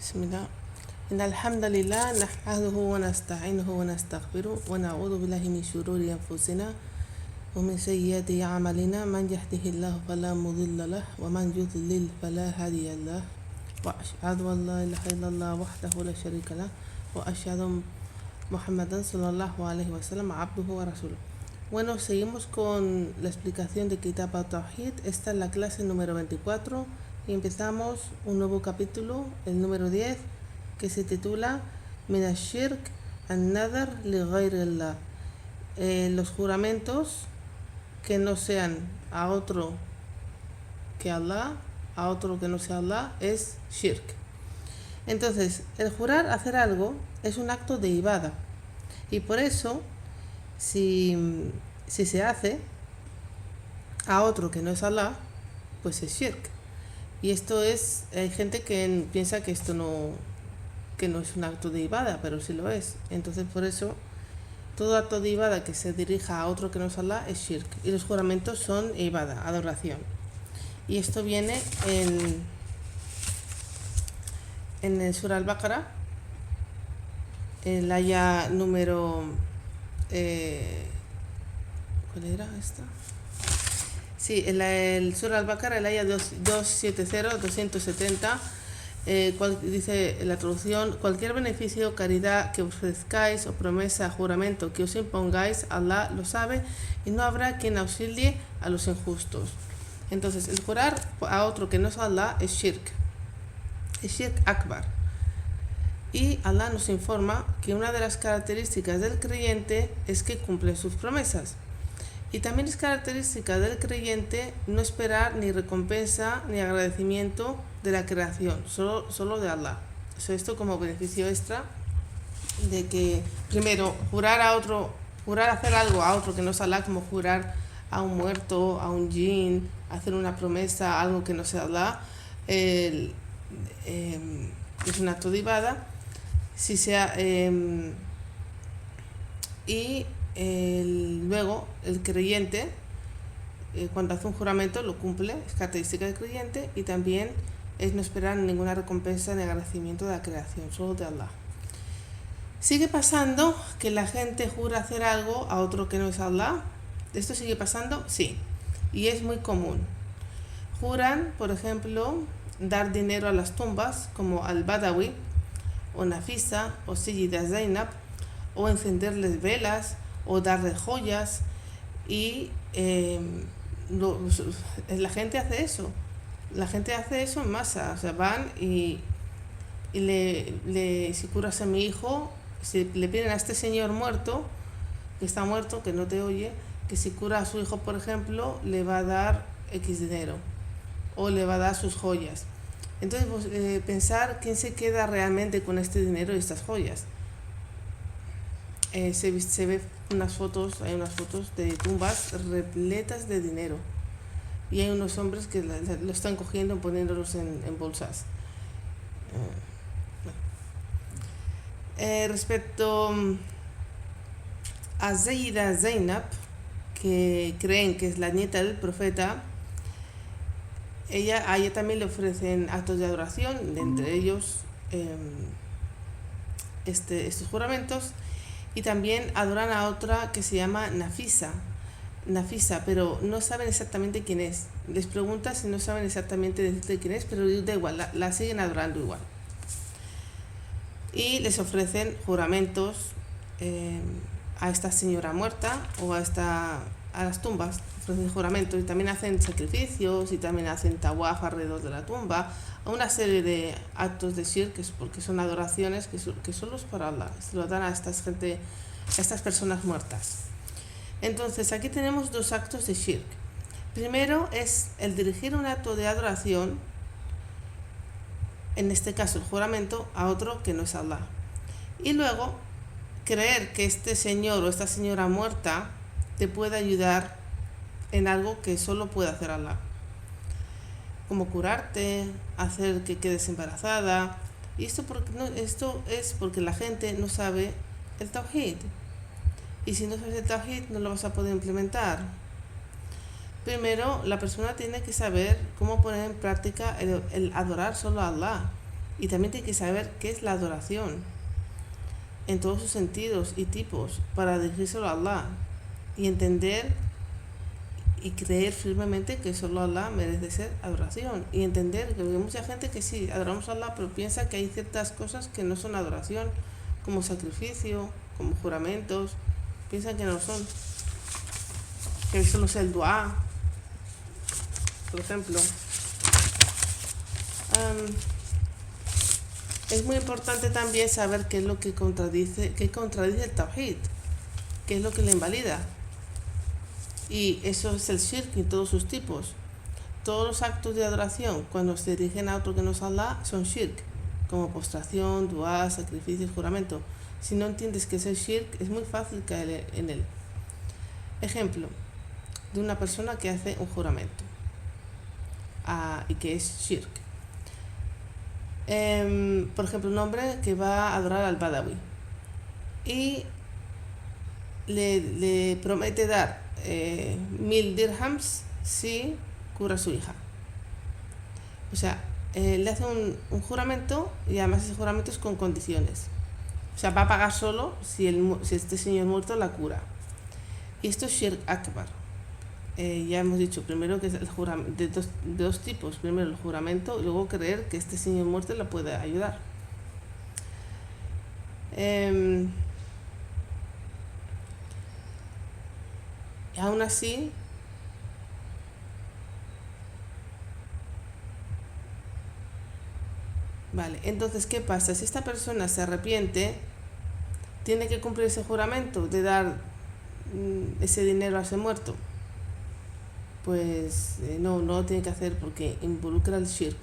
بسم الله إن الحمد لله نحمده ونستعينه ونستغفره ونعوذ بالله من شرور أنفسنا ومن سيئات أعمالنا من يهده الله فلا مضل له ومن يضلل فلا هادي له وأشهد أن لا إله إلا الله وحده لا شريك له وأشهد محمدا صلى الله عليه وسلم عبده ورسوله. Bueno, seguimos con la explicación de Kitab al-Tawhid. Esta es la clase número 24 y empezamos un nuevo capítulo, el número 10, que se titula Min ash-shirk an-nadar li ghayri Allah. Los juramentos que no sean a otro que Allah, a otro que no sea Allah, es shirk. Entonces, el jurar hacer algo es un acto de ibada y por eso si se hace a otro que no es Allah, pues es shirk. Y esto es, hay gente que piensa que esto no es un acto de ibada, pero sí lo es. Entonces por eso todo acto de ibada que se dirija a otro que no es Allah es shirk. Y los juramentos son ibada, adoración. Y esto viene en el Surah Al-Baqarah, el aya número ¿cuál era esta? Sí, el Surah Al-Baqarah, el aya 270, dice la traducción: cualquier beneficio o caridad que ofrezcáis o promesa, juramento que os impongáis, Allah lo sabe y no habrá quien auxilie a los injustos. Entonces, el jurar a otro que no es Allah es shirk akbar. Y Allah nos informa que una de las características del creyente es que cumple sus promesas. Y también es característica del creyente no esperar ni recompensa ni agradecimiento de la creación, solo de Allah. Esto como beneficio extra de que, primero, jurar hacer algo a otro que no es Allah, como jurar a un muerto, a un jinn, hacer una promesa, algo que no sea Allah, es un acto de ibada. Luego el creyente, cuando hace un juramento, lo cumple, es característica del creyente, y también es no esperar ninguna recompensa ni agradecimiento de la creación, solo de Allah. ¿Sigue pasando que la gente jura hacer algo a otro que no es Allah? ¿Esto sigue pasando? Sí, y es muy común. Juran, por ejemplo, dar dinero a las tumbas, como al-Badawi, o Nafisa, o Sayyida Zainab, o encenderles velas, o darles joyas, y la gente hace eso. La gente hace eso en masa, o sea, van y si curas a mi hijo, si le piden a este señor muerto, que está muerto, que no te oye, que si cura a su hijo, por ejemplo, le va a dar X dinero, o le va a dar sus joyas. Entonces, pensar quién se queda realmente con este dinero y estas joyas. Se ve hay unas fotos de tumbas repletas de dinero. Y hay unos hombres que lo están cogiendo y poniéndolos en bolsas. Respecto a Sayyida Zainab, que creen que es la nieta del profeta, a ella también le ofrecen actos de adoración, entre ellos estos juramentos, y también adoran a otra que se llama Nafisa, pero no saben exactamente quién es. Les preguntas si no saben exactamente decirte quién es, pero da igual, la siguen adorando igual. Y les ofrecen juramentos a esta señora muerta o a las tumbas, ofrecen juramentos, y también hacen sacrificios y también hacen tawaf alrededor de la tumba, a una serie de actos de shirk, porque son adoraciones que solo es para Allah, se lo dan a estas personas muertas. Entonces aquí tenemos dos actos de shirk. Primero es el dirigir un acto de adoración, en este caso el juramento, a otro que no es Allah, y luego creer que este señor o esta señora muerta te puede ayudar en algo que solo puede hacer Allah, como curarte, hacer que quedes embarazada. Y esto es porque la gente no sabe el Tawhid, y si no sabes el Tawhid no lo vas a poder implementar. Primero, la persona tiene que saber cómo poner en práctica el adorar solo a Allah, Y también tienes que saber qué es la adoración en todos sus sentidos y tipos para dirigírselo a Allah y entender y creer firmemente que solo Allah merece ser adoración y entender que hay mucha gente que sí, adoramos a Allah, pero piensa que hay ciertas cosas que no son adoración, como sacrificio, como juramentos, piensan que no son, que solo es el dua, por ejemplo. Es muy importante también saber qué es lo que contradice el Tawhid, qué es lo que le invalida. Y eso es el shirk en todos sus tipos. Todos los actos de adoración, cuando se dirigen a otro que no es Allah, son shirk, como postración, dua, sacrificios, juramento. Si no entiendes qué es el shirk, es muy fácil caer en él. Ejemplo de una persona que hace un juramento y que es shirk. Por ejemplo, un hombre que va a adorar al Badawi y le promete dar 1000 dirhams si cura a su hija. O sea, le hace un juramento y además ese juramento es con condiciones. O sea, va a pagar solo si este señor muerto la cura. Y esto es Shirk Akbar. Ya hemos dicho primero que es el juramento de dos tipos. Primero el juramento y luego creer que este señor muerto la puede ayudar. Aún así, vale, entonces, ¿qué pasa? Si esta persona se arrepiente, tiene que cumplir ese juramento de dar ese dinero a ese muerto. Pues no lo tiene que hacer porque involucra el shirk.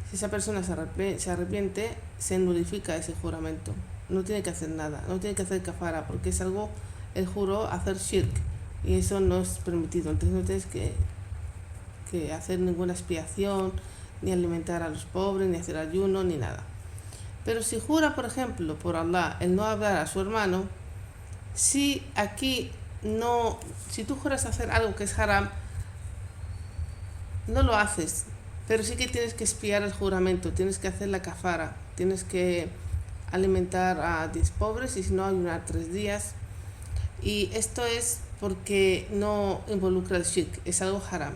Si esa persona se arrepiente, se nulifica ese juramento. No tiene que hacer nada, no tiene que hacer kafara, porque es algo, él juró hacer shirk y eso no es permitido. Entonces no tienes que hacer ninguna expiación, ni alimentar a los pobres, ni hacer ayuno, ni nada. Pero si jura, por ejemplo, por Allah, el no hablar a su hermano, si tú juras hacer algo que es haram, no lo haces, pero sí que tienes que expiar el juramento, tienes que hacer la kafara, tienes que alimentar a 10 pobres y si no ayunar 3 días. Y esto es porque no involucra el shirk, es algo haram.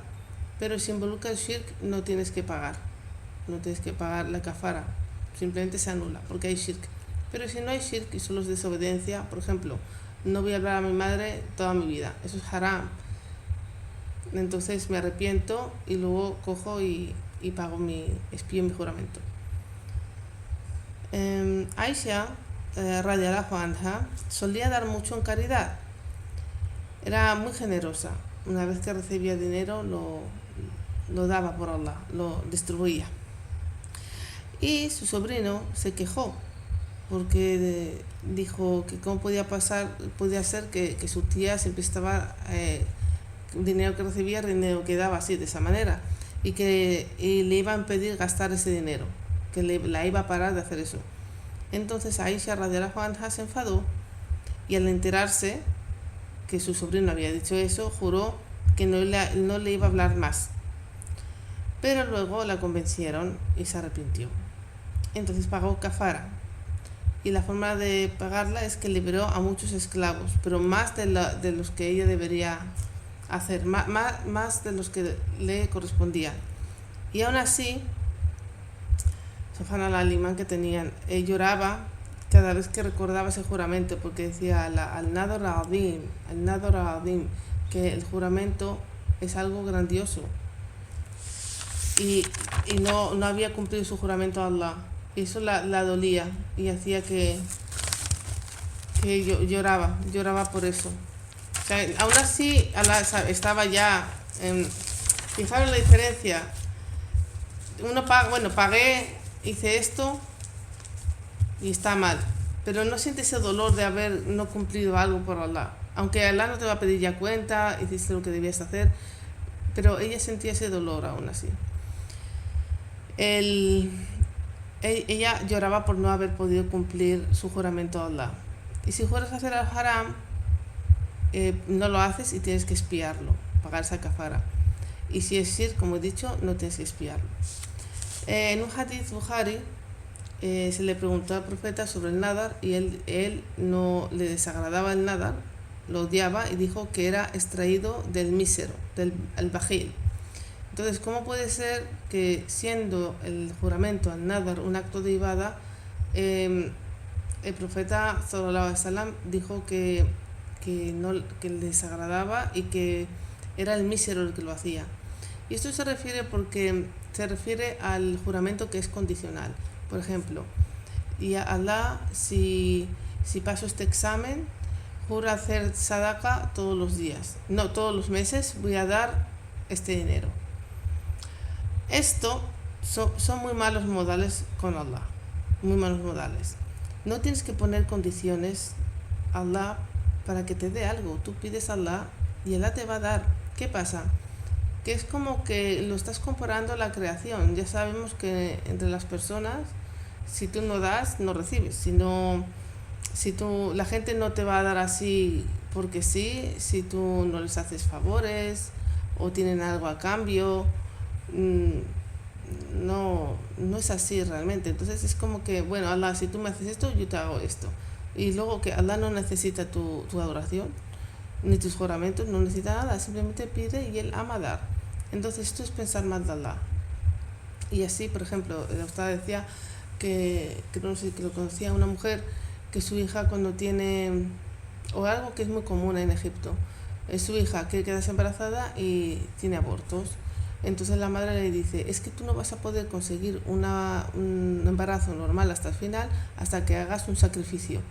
Pero si involucra el shirk no tienes que pagar la kafara, simplemente se anula porque hay shirk. Pero si no hay shirk y solo es desobediencia, por ejemplo, no voy a hablar a mi madre toda mi vida, eso es haram. Entonces me arrepiento y luego cojo y pago expío mi juramento. Aisha radiallahu anha solía dar mucho en caridad, era muy generosa. Una vez que recibía dinero lo daba por Allah, lo distribuía. Y su sobrino se quejó porque dijo que cómo podía ser que su tía siempre estaba dinero que recibía, dinero que daba así, de esa manera, y le iba a impedir gastar ese dinero, que la iba a parar de hacer eso. Entonces Aisha radiallahu anha se enfadó y al enterarse que su sobrino había dicho eso, juró que no le iba a hablar más. Pero luego la convencieron y se arrepintió. Entonces pagó kafara. Y la forma de pagarla es que liberó a muchos esclavos, pero más de los que ella debería hacer, más de los que le correspondían. Y aún así, subhanallah, el imán que tenían, lloraba cada vez que recordaba ese juramento, porque decía al-nadhr al-azim, que el juramento es algo grandioso y no había cumplido su juramento a Allah, y eso la dolía y hacía que lloraba por eso. O sea, aún así estaba ya fijaros la diferencia. Pagué, hice esto y está mal, pero no siente ese dolor de haber no cumplido algo por Allah, aunque Allah no te va a pedir ya cuenta, hiciste lo que debías hacer, pero ella sentía ese dolor aún así. Ella lloraba por no haber podido cumplir su juramento a Allah. Y si juras hacer al haram, no lo haces y tienes que expiarlo, pagar esa kafara. Y si es shirk, como he dicho, no tienes que expiarlo. En un hadith Bukhari se le preguntó al profeta sobre el nadar y él no le desagradaba el nadar, lo odiaba y dijo que era extraído del mísero, del bajil. Entonces, ¿cómo puede ser que siendo el juramento al nadar un acto de ibada, el profeta sallallahu alaihi wasallam dijo que le desagradaba y que era el mísero el que lo hacía? Y esto se refiere al juramento que es condicional. Por ejemplo, y a Allah, si paso este examen, juro hacer sadaqa todos los días, no todos los meses, voy a dar este dinero. Esto son muy malos modales con Allah, muy malos modales. No tienes que poner condiciones a Allah para que te dé algo. Tú pides a Allah y Allah te va a dar. ¿Qué pasa? Que es como que lo estás comparando a la creación. Ya sabemos que entre las personas, si tú no das, no recibes. La gente no te va a dar así porque sí, si tú no les haces favores o tienen algo a cambio. No es así realmente. Entonces es como que, bueno, Allah, si tú me haces esto, yo te hago esto. Y luego que Allah no necesita tu adoración, ni tus juramentos, no necesita nada, simplemente pide y Él ama dar. Entonces esto es pensar mal de Allah. Y así, por ejemplo, la usted decía que no sé, que lo conocía una mujer, que su hija cuando tiene, o algo que es muy común en Egipto, es su hija que queda embarazada y tiene abortos. Entonces la madre le dice, es que tú no vas a poder conseguir un embarazo normal hasta el final, hasta que hagas un sacrificio.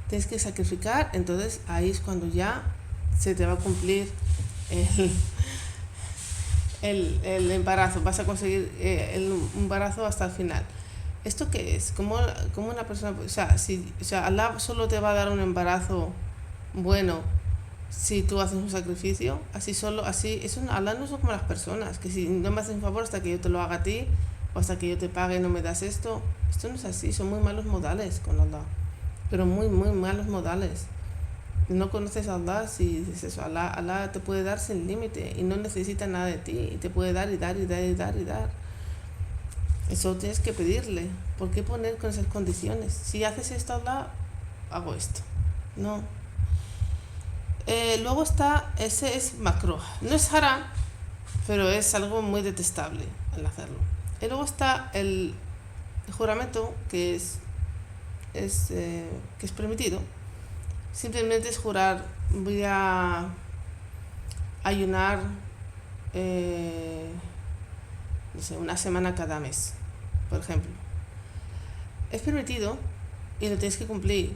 Tienes que sacrificar, entonces ahí es cuando ya se te va a cumplir el embarazo, vas a conseguir el embarazo hasta el final. ¿Esto qué es? ¿Cómo una persona, Allah solo te va a dar un embarazo bueno si tú haces un sacrificio? Allah no son como las personas, que si no me haces un favor hasta que yo te lo haga a ti, o hasta que yo te pague y no me das esto. Esto no es así, son muy malos modales con Allah, pero muy, muy malos modales. No conoces a Allah si dices eso. Allah te puede dar sin límite y no necesita nada de ti, y te puede dar y dar y dar y dar y dar. Eso tienes que pedirle. ¿Por qué poner con esas condiciones? Si haces esto, Allah, hago esto. No. Luego está, ese es makruh. No es haram, pero es algo muy detestable el hacerlo. Y luego está el juramento que es permitido. Simplemente es jurar, voy a ayunar no sé, una semana cada mes, por ejemplo. Es permitido y lo tienes que cumplir.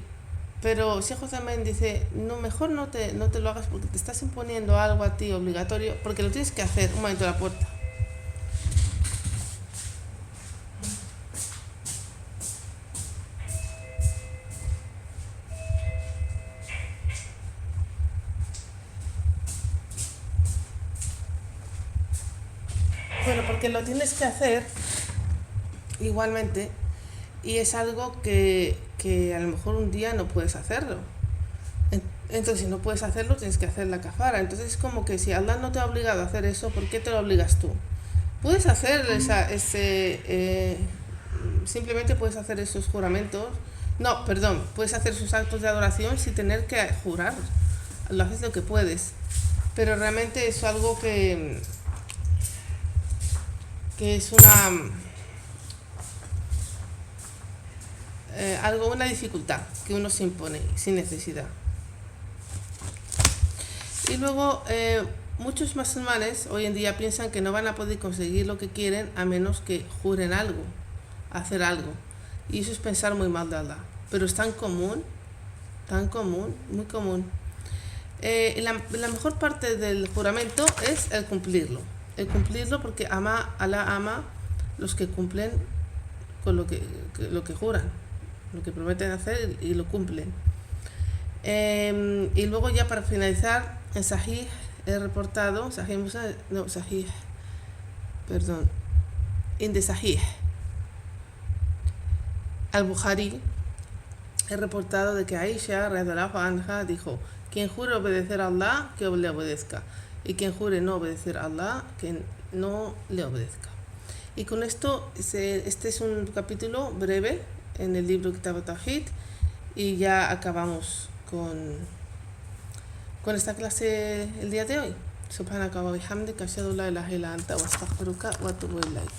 Pero si José Men dice, no, mejor no te lo hagas porque te estás imponiendo algo a ti obligatorio, porque lo tienes que hacer. Un momento, la puerta. Bueno, porque lo tienes que hacer igualmente y es algo que a lo mejor un día no puedes hacerlo. Entonces, si no puedes hacerlo, tienes que hacer la kafara. Entonces, es como que si Allah no te ha obligado a hacer eso, ¿por qué te lo obligas tú? Puedes hacer simplemente puedes hacer esos juramentos. No, perdón, puedes hacer esos actos de adoración sin tener que jurar. Lo haces lo que puedes. Pero realmente es algo que es una dificultad que uno se impone sin necesidad. Y luego muchos musulmanes hoy en día piensan que no van a poder conseguir lo que quieren a menos que juren algo, hacer algo. Y eso es pensar muy mal de Allah. Pero es tan común, muy común. La mejor parte del juramento es el cumplirlo. Porque Allah ama los que cumplen con lo que juran, lo que prometen hacer y lo cumplen. Y luego ya para finalizar, en Sahih he reportado, Sahih al-Bukhari, he reportado de que Aisha radhiyallahu anha dijo, quien jure obedecer a Allah, que le obedezca, y quien jure no obedecer a Allah, que no le obedezca. Y con esto, este es un capítulo breve en el libro Kitab al-Tawhid y ya acabamos con esta clase el día de hoy. Subhanaka wa bihamdika ashhadu an la ilaha illa anta wa astaghfiruka wa atubu ilayk.